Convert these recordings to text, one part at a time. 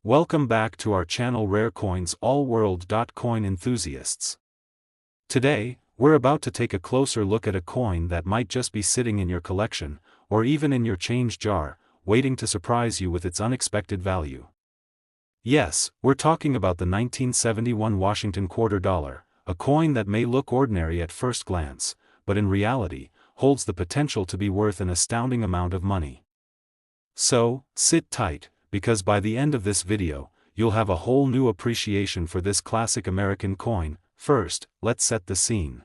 Welcome back to our channel Rare Coins All World. Coin enthusiasts. Today, we're about to take a closer look at a coin that might just be sitting in your collection, or even in your change jar, waiting to surprise you with its unexpected value. Yes, we're talking about the 1971 Washington Quarter Dollar, a coin that may look ordinary at first glance, but in reality, holds the potential to be worth an astounding amount of money. So, sit tight, because by the end of this video, you'll have a whole new appreciation for this classic American coin. First, let's set the scene.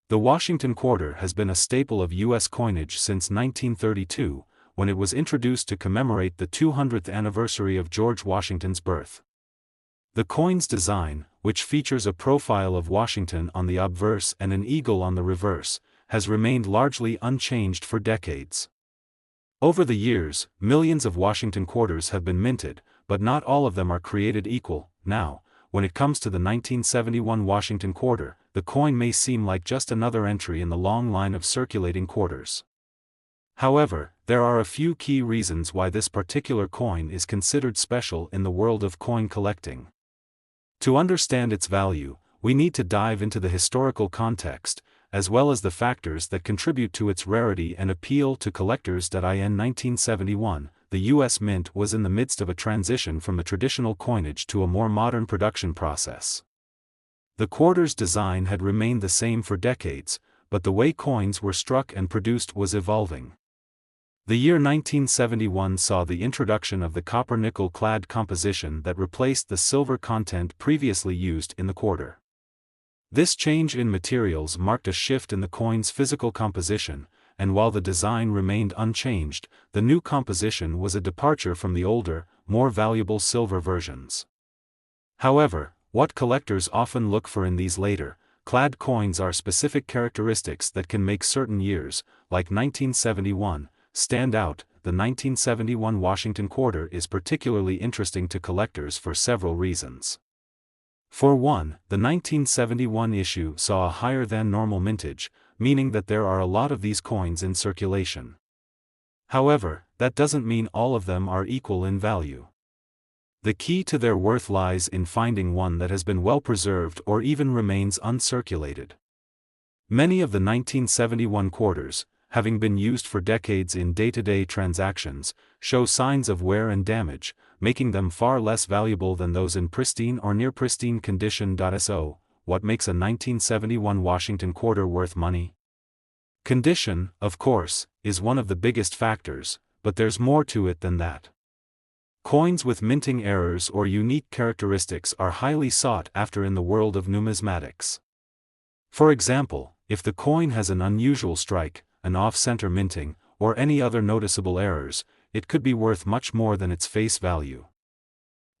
The Washington Quarter has been a staple of U.S. coinage since 1932, when it was introduced to commemorate the 200th anniversary of George Washington's birth. The coin's design, which features a profile of Washington on the obverse and an eagle on the reverse, has remained largely unchanged for decades. Over the years, millions of Washington quarters have been minted, but not all of them are created equal. Now, when it comes to the 1971 Washington Quarter, the coin may seem like just another entry in the long line of circulating quarters. However, there are a few key reasons why this particular coin is considered special in the world of coin collecting. To understand its value, we need to dive into the historical context, as well as the factors that contribute to its rarity and appeal to collectors. In 1971, the U.S. Mint was in the midst of a transition from the traditional coinage to a more modern production process. The quarter's design had remained the same for decades, but the way coins were struck and produced was evolving. The year 1971 saw the introduction of the copper-nickel clad composition that replaced the silver content previously used in the quarter. This change in materials marked a shift in the coin's physical composition, and while the design remained unchanged, the new composition was a departure from the older, more valuable silver versions. However, what collectors often look for in these later, clad coins are specific characteristics that can make certain years, like 1971, stand out. The 1971 Washington Quarter is particularly interesting to collectors for several reasons. For one, the 1971 issue saw a higher than normal mintage, meaning that there are a lot of these coins in circulation. However, that doesn't mean all of them are equal in value. The key to their worth lies in finding one that has been well preserved or even remains uncirculated. Many of the 1971 quarters, having been used for decades in day-to-day transactions, show signs of wear and damage, making them far less valuable than those in pristine or near-pristine condition. So, what makes a 1971 Washington Quarter worth money? Condition, of course, is one of the biggest factors, but there's more to it than that. Coins with minting errors or unique characteristics are highly sought after in the world of numismatics. For example, if the coin has an unusual strike, an off-center minting, or any other noticeable errors, it could be worth much more than its face value.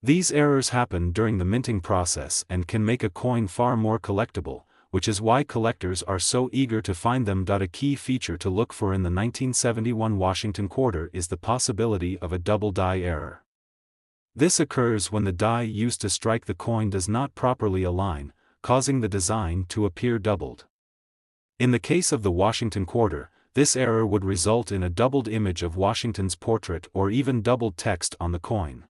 These errors happen during the minting process and can make a coin far more collectible, which is why collectors are so eager to find them. A key feature to look for in the 1971 Washington Quarter is the possibility of a double die error. This occurs when the die used to strike the coin does not properly align, causing the design to appear doubled. In the case of the Washington Quarter, this error would result in a doubled image of Washington's portrait or even doubled text on the coin.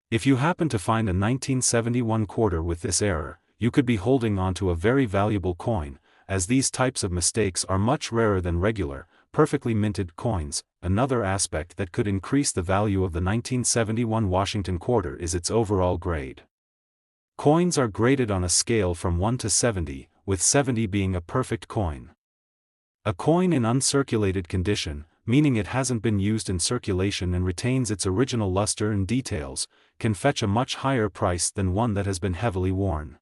If you happen to find a 1971 quarter with this error, you could be holding onto a very valuable coin, as these types of mistakes are much rarer than regular, perfectly minted coins. Another aspect that could increase the value of the 1971 Washington Quarter is its overall grade. Coins are graded on a scale from 1 to 70, with 70 being a perfect coin. A coin in uncirculated condition, meaning it hasn't been used in circulation and retains its original luster and details, can fetch a much higher price than one that has been heavily worn.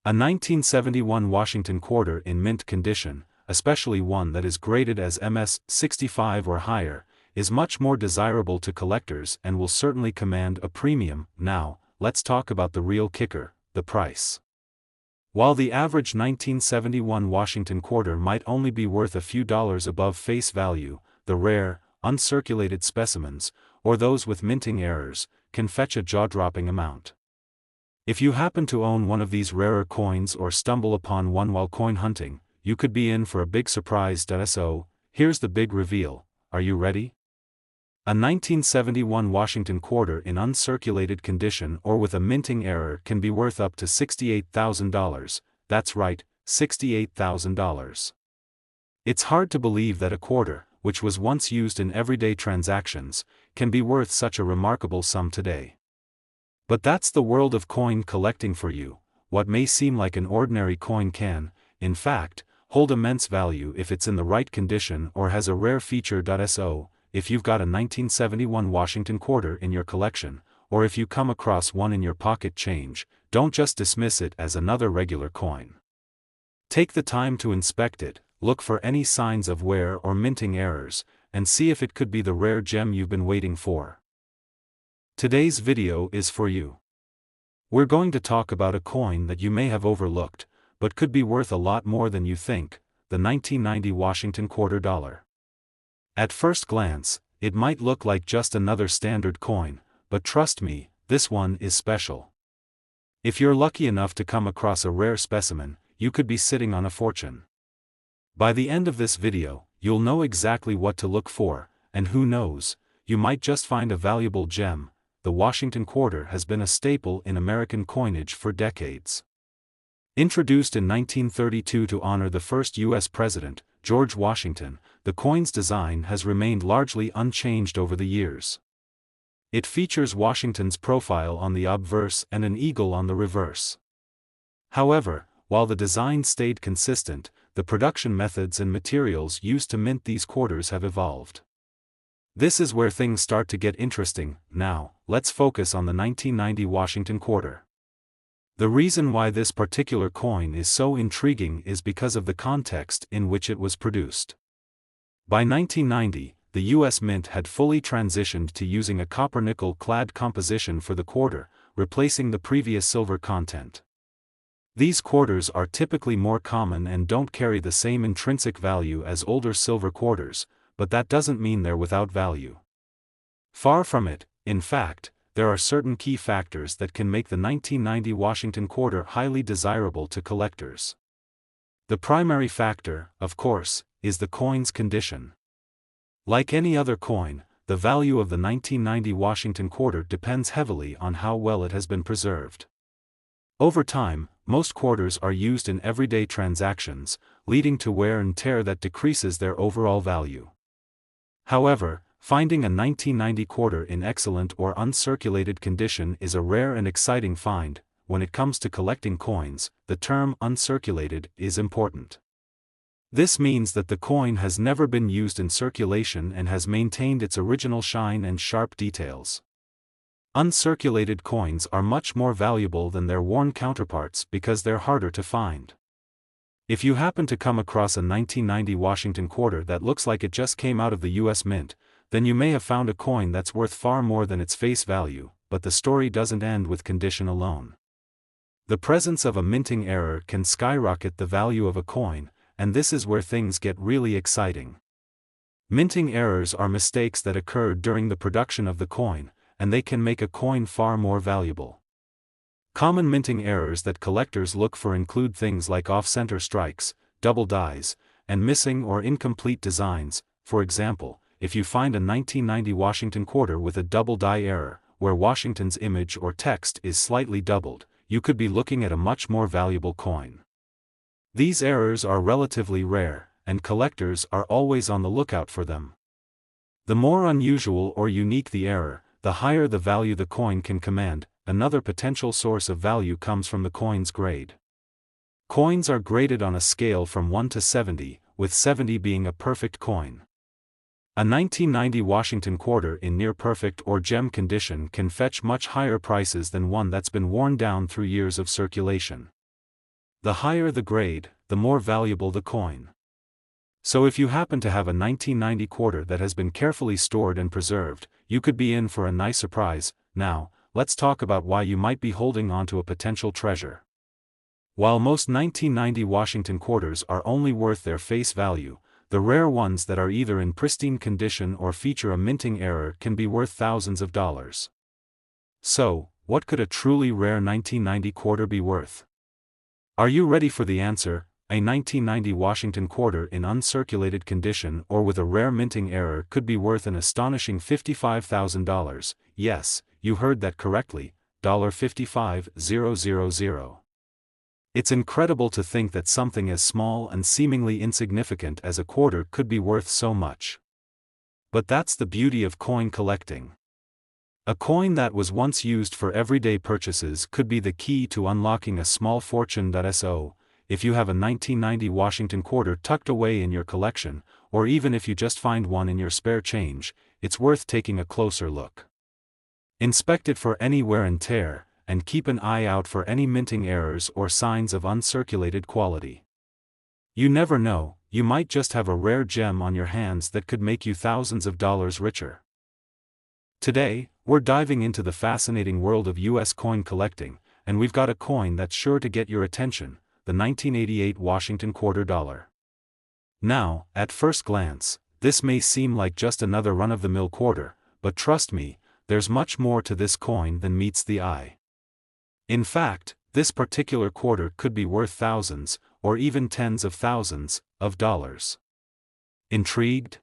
A 1971 Washington Quarter in mint condition, especially one that is graded as MS 65 or higher, is much more desirable to collectors and will certainly command a premium. Now, let's talk about the real kicker, the price. While the average 1971 Washington Quarter might only be worth a few dollars above face value, the rare, uncirculated specimens, or those with minting errors, can fetch a jaw-dropping amount. If you happen to own one of these rarer coins or stumble upon one while coin hunting, you could be in for a big surprise. So, here's the big reveal. Are you ready? A 1971 Washington quarter in uncirculated condition or with a minting error can be worth up to $68,000, that's right, $68,000. It's hard to believe that a quarter, which was once used in everyday transactions, can be worth such a remarkable sum today. But that's the world of coin collecting for you. What may seem like an ordinary coin can, in fact, hold immense value if it's in the right condition or has a rare feature. So, if you've got a 1971 Washington quarter in your collection, or if you come across one in your pocket change, don't just dismiss it as another regular coin. Take the time to inspect it, look for any signs of wear or minting errors, and see if it could be the rare gem you've been waiting for. Today's video is for you. We're going to talk about a coin that you may have overlooked, but could be worth a lot more than you think, the 1990 Washington quarter dollar. At first glance, it might look like just another standard coin, but trust me, this one is special. If you're lucky enough to come across a rare specimen, you could be sitting on a fortune. By the end of this video, you'll know exactly what to look for, and who knows, you might just find a valuable gem. The Washington quarter has been a staple in American coinage for decades. Introduced in 1932 to honor the first U.S. President, George Washington, the coin's design has remained largely unchanged over the years. It features Washington's profile on the obverse and an eagle on the reverse. However, while the design stayed consistent, the production methods and materials used to mint these quarters have evolved. This is where things start to get interesting. Now, let's focus on the 1990 Washington quarter. The reason why this particular coin is so intriguing is because of the context in which it was produced. By 1990, the U.S. Mint had fully transitioned to using a copper-nickel clad composition for the quarter, replacing the previous silver content. These quarters are typically more common and don't carry the same intrinsic value as older silver quarters, but that doesn't mean they're without value. Far from it. In fact, there are certain key factors that can make the 1990 Washington quarter highly desirable to collectors. The primary factor, of course, is the coin's condition. Like any other coin, the value of the 1990 Washington quarter depends heavily on how well it has been preserved. Over time, most quarters are used in everyday transactions, leading to wear and tear that decreases their overall value. However, finding a 1990 quarter in excellent or uncirculated condition is a rare and exciting find. When it comes to collecting coins, the term uncirculated is important. This means that the coin has never been used in circulation and has maintained its original shine and sharp details. Uncirculated coins are much more valuable than their worn counterparts because they're harder to find. If you happen to come across a 1990 Washington quarter that looks like it just came out of the U.S. Mint, then you may have found a coin that's worth far more than its face value, but the story doesn't end with condition alone. The presence of a minting error can skyrocket the value of a coin, and this is where things get really exciting. Minting errors are mistakes that occur during the production of the coin, and they can make a coin far more valuable. Common minting errors that collectors look for include things like off-center strikes, double dies, and missing or incomplete designs. For example, if you find a 1990 Washington quarter with a double die error, where Washington's image or text is slightly doubled, you could be looking at a much more valuable coin. These errors are relatively rare, and collectors are always on the lookout for them. The more unusual or unique the error, the higher the value the coin can command. Another potential source of value comes from the coin's grade. Coins are graded on a scale from 1 to 70, with 70 being a perfect coin. A 1990 Washington quarter in near-perfect or gem condition can fetch much higher prices than one that's been worn down through years of circulation. The higher the grade, the more valuable the coin. So if you happen to have a 1990 quarter that has been carefully stored and preserved, you could be in for a nice surprise. Now, let's talk about why you might be holding on to a potential treasure. While most 1990 Washington quarters are only worth their face value, the rare ones that are either in pristine condition or feature a minting error can be worth thousands of dollars. So, what could a truly rare 1990 quarter be worth? Are you ready for the answer? a 1990 Washington quarter in uncirculated condition or with a rare minting error could be worth an astonishing $55,000. Yes, you heard that correctly, $55,000. It's incredible to think that something as small and seemingly insignificant as a quarter could be worth so much. But that's the beauty of coin collecting. A coin that was once used for everyday purchases could be the key to unlocking a small fortune. So, if you have a 1990 Washington quarter tucked away in your collection, or even if you just find one in your spare change, it's worth taking a closer look. Inspect it for any wear and tear, and keep an eye out for any minting errors or signs of uncirculated quality. You never know, you might just have a rare gem on your hands that could make you thousands of dollars richer. Today, we're diving into the fascinating world of US coin collecting, and we've got a coin that's sure to get your attention, the 1988 Washington quarter dollar. Now, at first glance, this may seem like just another run-of-the-mill quarter, but trust me, there's much more to this coin than meets the eye. In fact, this particular quarter could be worth thousands, or even tens of thousands, of dollars. Intrigued?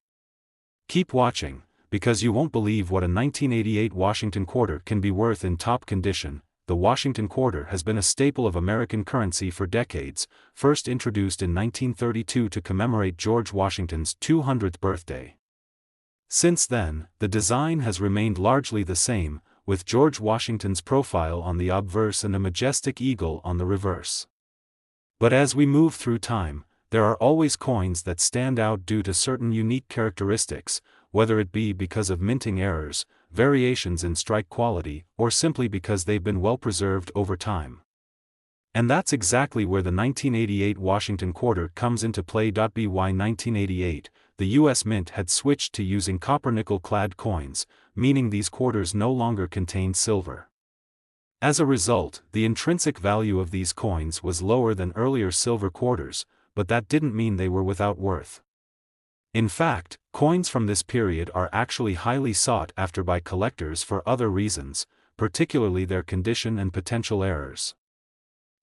Keep watching, because you won't believe what a 1988 Washington quarter can be worth in top condition. The Washington quarter has been a staple of American currency for decades, first introduced in 1932 to commemorate George Washington's 200th birthday. Since then, the design has remained largely the same, with George Washington's profile on the obverse and a majestic eagle on the reverse. But as we move through time, there are always coins that stand out due to certain unique characteristics, whether it be because of minting errors, variations in strike quality, or simply because they've been well preserved over time. And that's exactly where the 1988 Washington quarter comes into play. By 1988, the U.S. Mint had switched to using copper-nickel-clad coins, meaning these quarters no longer contained silver. As a result, the intrinsic value of these coins was lower than earlier silver quarters, but that didn't mean they were without worth. In fact, coins from this period are actually highly sought after by collectors for other reasons, particularly their condition and potential errors.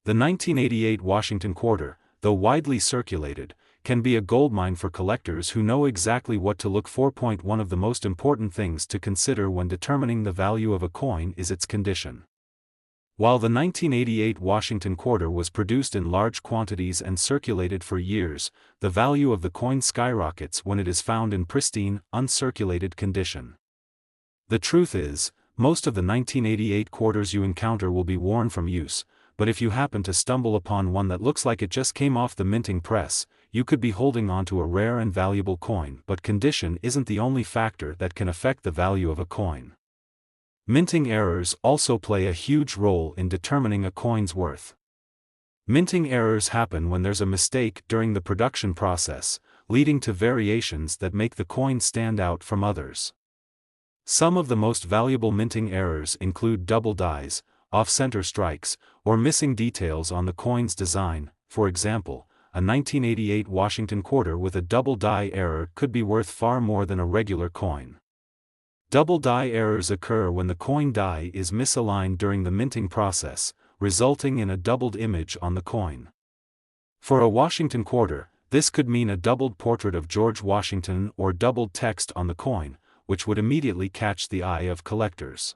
The 1988 Washington quarter, though widely circulated, can be a goldmine for collectors who know exactly what to look for. One of the most important things to consider when determining the value of a coin is its condition. While the 1988 Washington quarter was produced in large quantities and circulated for years, the value of the coin skyrockets when it is found in pristine, uncirculated condition. The truth is, most of the 1988 quarters you encounter will be worn from use, but if you happen to stumble upon one that looks like it just came off the minting press, you could be holding on to a rare and valuable coin. But condition isn't the only factor that can affect the value of a coin. Minting errors also play a huge role in determining a coin's worth. Minting errors happen when there's a mistake during the production process, leading to variations that make the coin stand out from others. Some of the most valuable minting errors include double dies, off-center strikes, or missing details on the coin's design. For example, a 1988 Washington quarter with a double die error could be worth far more than a regular coin. Double die errors occur when the coin die is misaligned during the minting process, resulting in a doubled image on the coin. For a Washington quarter, this could mean a doubled portrait of George Washington or doubled text on the coin, which would immediately catch the eye of collectors.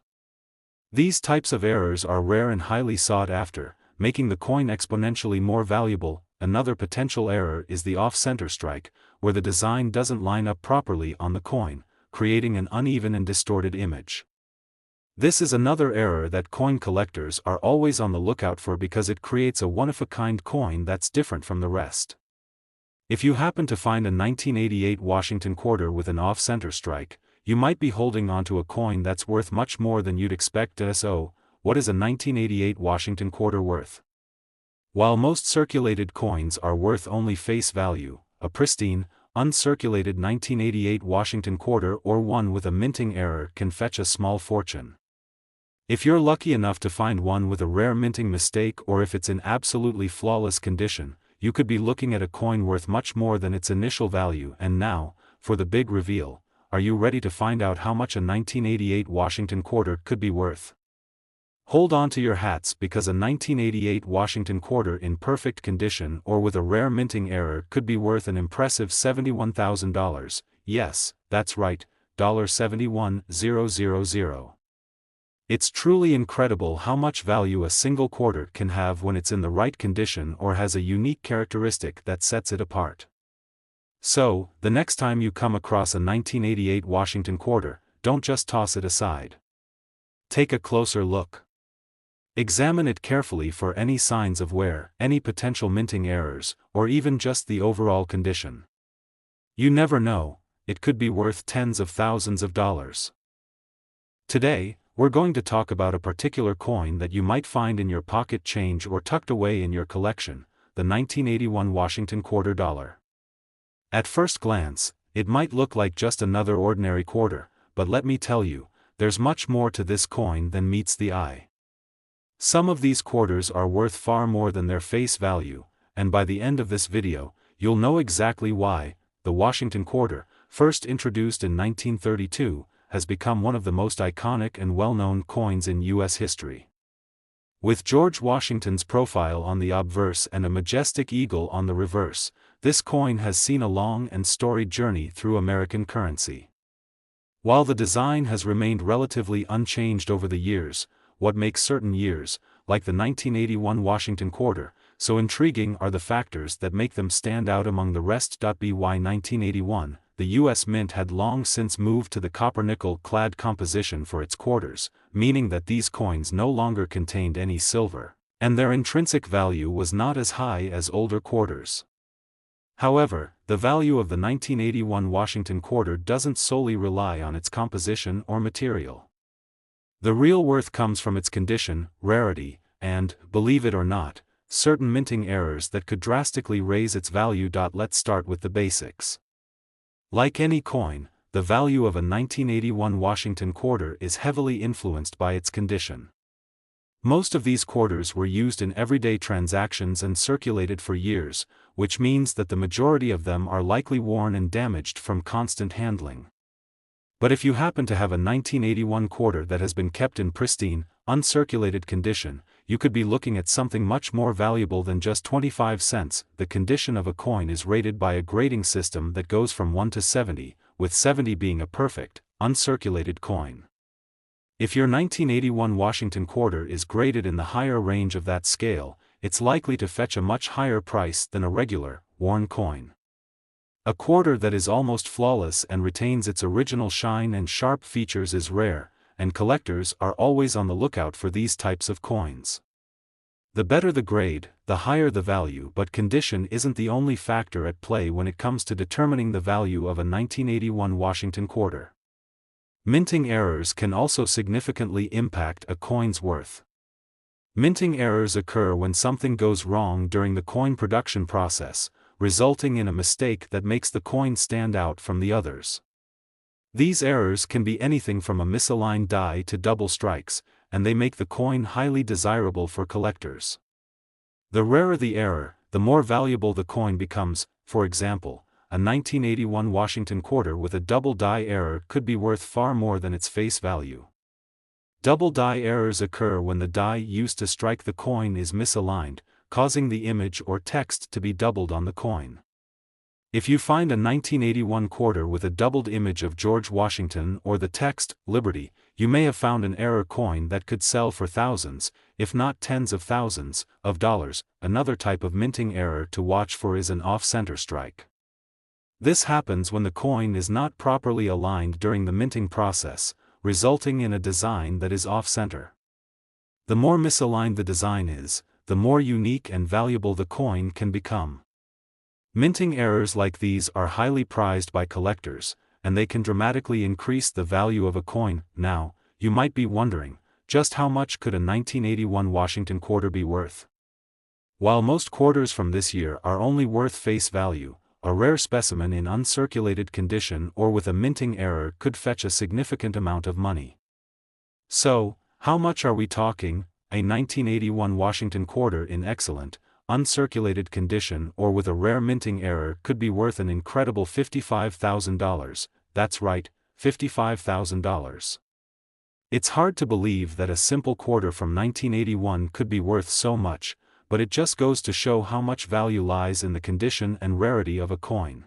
These types of errors are rare and highly sought after, making the coin exponentially more valuable. Another potential error is the off-center strike, where the design doesn't line up properly on the coin, creating an uneven and distorted image. This is another error that coin collectors are always on the lookout for because it creates a one-of-a-kind coin that's different from the rest. If you happen to find a 1988 Washington quarter with an off-center strike, you might be holding onto a coin that's worth much more than you'd expect. So, what is a 1988 Washington quarter worth? While most circulated coins are worth only face value, a pristine, uncirculated 1988 Washington quarter or one with a minting error can fetch a small fortune. If you're lucky enough to find one with a rare minting mistake or if it's in absolutely flawless condition, you could be looking at a coin worth much more than its initial value. And now, for the big reveal, are you ready to find out how much a 1988 Washington quarter could be worth? Hold on to your hats because a 1988 Washington quarter in perfect condition or with a rare minting error could be worth an impressive $71,000. Yes, that's right, $71,000. It's truly incredible how much value a single quarter can have when it's in the right condition or has a unique characteristic that sets it apart. So, the next time you come across a 1988 Washington quarter, don't just toss it aside. Take a closer look. Examine it carefully for any signs of wear, any potential minting errors, or even just the overall condition. You never know, it could be worth tens of thousands of dollars. Today, we're going to talk about a particular coin that you might find in your pocket change or tucked away in your collection, the 1981 Washington quarter dollar. At first glance, it might look like just another ordinary quarter, but let me tell you, there's much more to this coin than meets the eye. Some of these quarters are worth far more than their face value, and by the end of this video, you'll know exactly why. The Washington quarter, first introduced in 1932, has become one of the most iconic and well-known coins in U.S. history. With George Washington's profile on the obverse and a majestic eagle on the reverse, this coin has seen a long and storied journey through American currency. While the design has remained relatively unchanged over the years, what makes certain years, like the 1981 Washington quarter, so intriguing are the factors that make them stand out among the rest. By 1981, the U.S. Mint had long since moved to the copper-nickel-clad composition for its quarters, meaning that these coins no longer contained any silver, and their intrinsic value was not as high as older quarters. However, the value of the 1981 Washington quarter doesn't solely rely on its composition or material. The real worth comes from its condition, rarity, and, believe it or not, certain minting errors that could drastically raise its value. Let's start with the basics. Like any coin, the value of a 1981 Washington quarter is heavily influenced by its condition. Most of these quarters were used in everyday transactions and circulated for years, which means that the majority of them are likely worn and damaged from constant handling. But if you happen to have a 1981 quarter that has been kept in pristine, uncirculated condition, you could be looking at something much more valuable than just 25 cents. The condition of a coin is rated by a grading system that goes from 1 to 70, with 70 being a perfect, uncirculated coin. If your 1981 Washington quarter is graded in the higher range of that scale, it's likely to fetch a much higher price than a regular, worn coin. A quarter that is almost flawless and retains its original shine and sharp features is rare, and collectors are always on the lookout for these types of coins. The better the grade, the higher the value, but condition isn't the only factor at play when it comes to determining the value of a 1981 Washington quarter. Minting errors can also significantly impact a coin's worth. Minting errors occur when something goes wrong during the coin production process, resulting in a mistake that makes the coin stand out from the others. These errors can be anything from a misaligned die to double strikes, and they make the coin highly desirable for collectors. The rarer the error, the more valuable the coin becomes. For example, a 1981 Washington quarter with a double die error could be worth far more than its face value. Double die errors occur when the die used to strike the coin is misaligned, causing the image or text to be doubled on the coin. If you find a 1981 quarter with a doubled image of George Washington or the text, Liberty, you may have found an error coin that could sell for thousands, if not tens of thousands, of dollars. Another type of minting error to watch for is an off-center strike. This happens when the coin is not properly aligned during the minting process, resulting in a design that is off-center. The more misaligned the design is, the more unique and valuable the coin can become. Minting errors like these are highly prized by collectors, and they can dramatically increase the value of a coin. Now, you might be wondering, just how much could a 1981 Washington quarter be worth? While most quarters from this year are only worth face value, a rare specimen in uncirculated condition or with a minting error could fetch a significant amount of money. So, how much are we talking? A 1981 Washington quarter in excellent, uncirculated condition or with a rare minting error could be worth an incredible $55,000, that's right, $55,000. It's hard to believe that a simple quarter from 1981 could be worth so much, but it just goes to show how much value lies in the condition and rarity of a coin.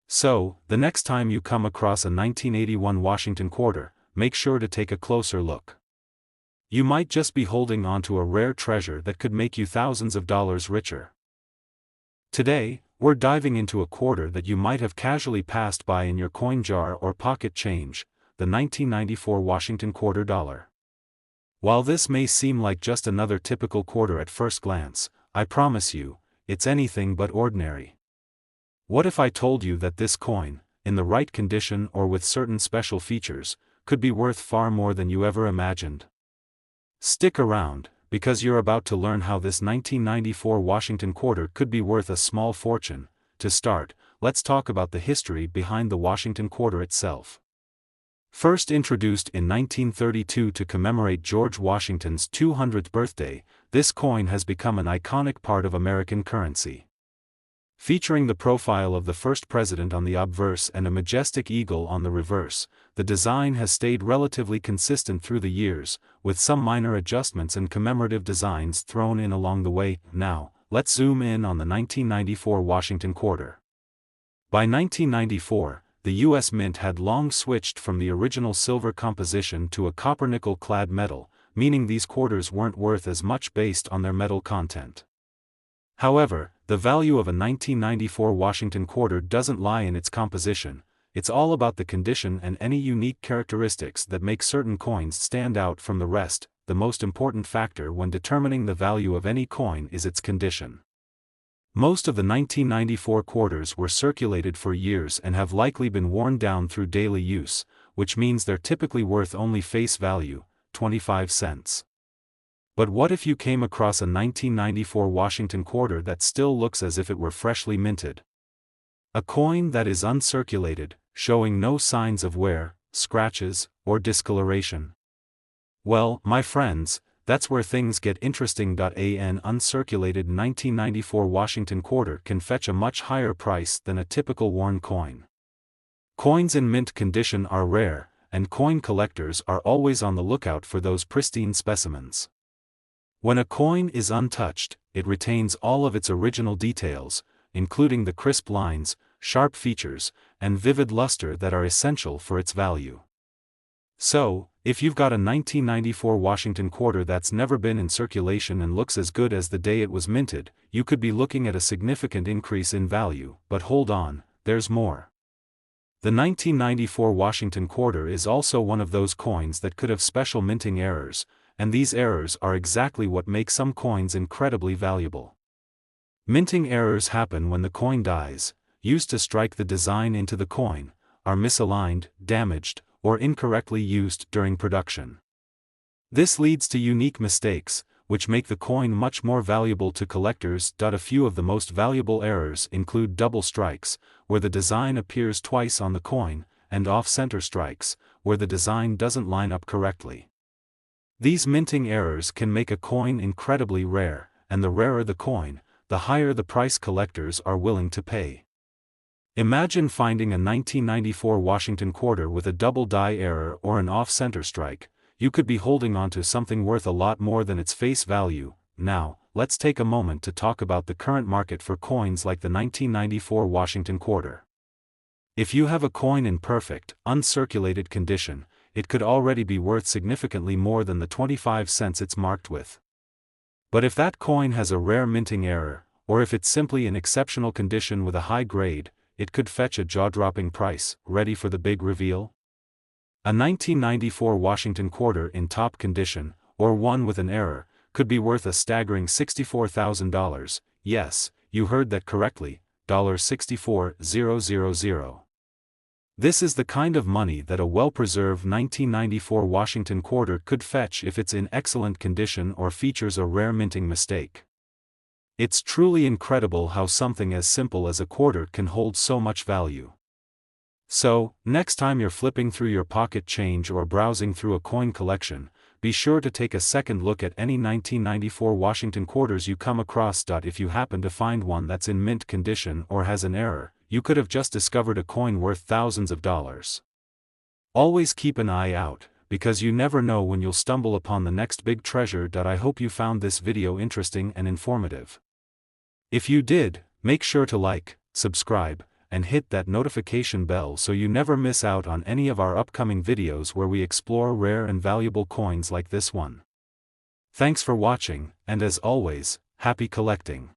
So, the next time you come across a 1981 Washington quarter, make sure to take a closer look. You might just be holding onto a rare treasure that could make you thousands of dollars richer. Today, we're diving into a quarter that you might have casually passed by in your coin jar or pocket change, the 1994 Washington quarter dollar. While this may seem like just another typical quarter at first glance, I promise you, it's anything but ordinary. What if I told you that this coin, in the right condition or with certain special features, could be worth far more than you ever imagined? Stick around, because you're about to learn how this 1994 Washington quarter could be worth a small fortune. To start, let's talk about the history behind the Washington quarter itself. First introduced in 1932 to commemorate George Washington's 200th birthday, this coin has become an iconic part of American currency. Featuring the profile of the first president on the obverse and a majestic eagle on the reverse, the design has stayed relatively consistent through the years, with some minor adjustments and commemorative designs thrown in along the way. Now, let's zoom in on the 1994 Washington quarter. By 1994, the U.S. Mint had long switched from the original silver composition to a copper-nickel-clad metal, meaning these quarters weren't worth as much based on their metal content. However, the value of a 1994 Washington quarter doesn't lie in its composition, it's all about the condition and any unique characteristics that make certain coins stand out from the rest. The most important factor when determining the value of any coin is its condition. Most of the 1994 quarters were circulated for years and have likely been worn down through daily use, which means they're typically worth only face value, 25 cents. But what if you came across a 1994 Washington quarter that still looks as if it were freshly minted? A coin that is uncirculated, showing no signs of wear, scratches, or discoloration. Well, my friends, that's where things get interesting. An uncirculated 1994 Washington quarter can fetch a much higher price than a typical worn coin. Coins in mint condition are rare, and coin collectors are always on the lookout for those pristine specimens. When a coin is untouched, it retains all of its original details, including the crisp lines, sharp features, and vivid luster that are essential for its value. So, if you've got a 1994 Washington quarter that's never been in circulation and looks as good as the day it was minted, you could be looking at a significant increase in value. But hold on, there's more. The 1994 Washington quarter is also one of those coins that could have special minting errors, and these errors are exactly what make some coins incredibly valuable. Minting errors happen when the coin dies, used to strike the design into the coin, are misaligned, damaged, or incorrectly used during production. This leads to unique mistakes, which make the coin much more valuable to collectors. A few of the most valuable errors include double strikes, where the design appears twice on the coin, and off-center strikes, where the design doesn't line up correctly. These minting errors can make a coin incredibly rare, and the rarer the coin, the higher the price collectors are willing to pay. Imagine finding a 1994 Washington quarter with a double die error or an off-center strike. You could be holding onto something worth a lot more than its face value. Now, let's take a moment to talk about the current market for coins like the 1994 Washington quarter. If you have a coin in perfect, uncirculated condition, it could already be worth significantly more than the 25 cents it's marked with. But if that coin has a rare minting error, or if it's simply in exceptional condition with a high grade, it could fetch a jaw-dropping price. Ready for the big reveal? A 1994 Washington quarter in top condition, or one with an error, could be worth a staggering $64,000. Yes, you heard that correctly, $64,000. This is the kind of money that a well-preserved 1994 Washington quarter could fetch if it's in excellent condition or features a rare minting mistake. It's truly incredible how something as simple as a quarter can hold so much value. So, next time you're flipping through your pocket change or browsing through a coin collection, be sure to take a second look at any 1994 Washington quarters you come across. If you happen to find one that's in mint condition or has an error, you could have just discovered a coin worth thousands of dollars. Always keep an eye out, because you never know when you'll stumble upon the next big treasure. I hope you found this video interesting and informative. If you did, make sure to like, subscribe, and hit that notification bell so you never miss out on any of our upcoming videos where we explore rare and valuable coins like this one. Thanks for watching, and as always, happy collecting.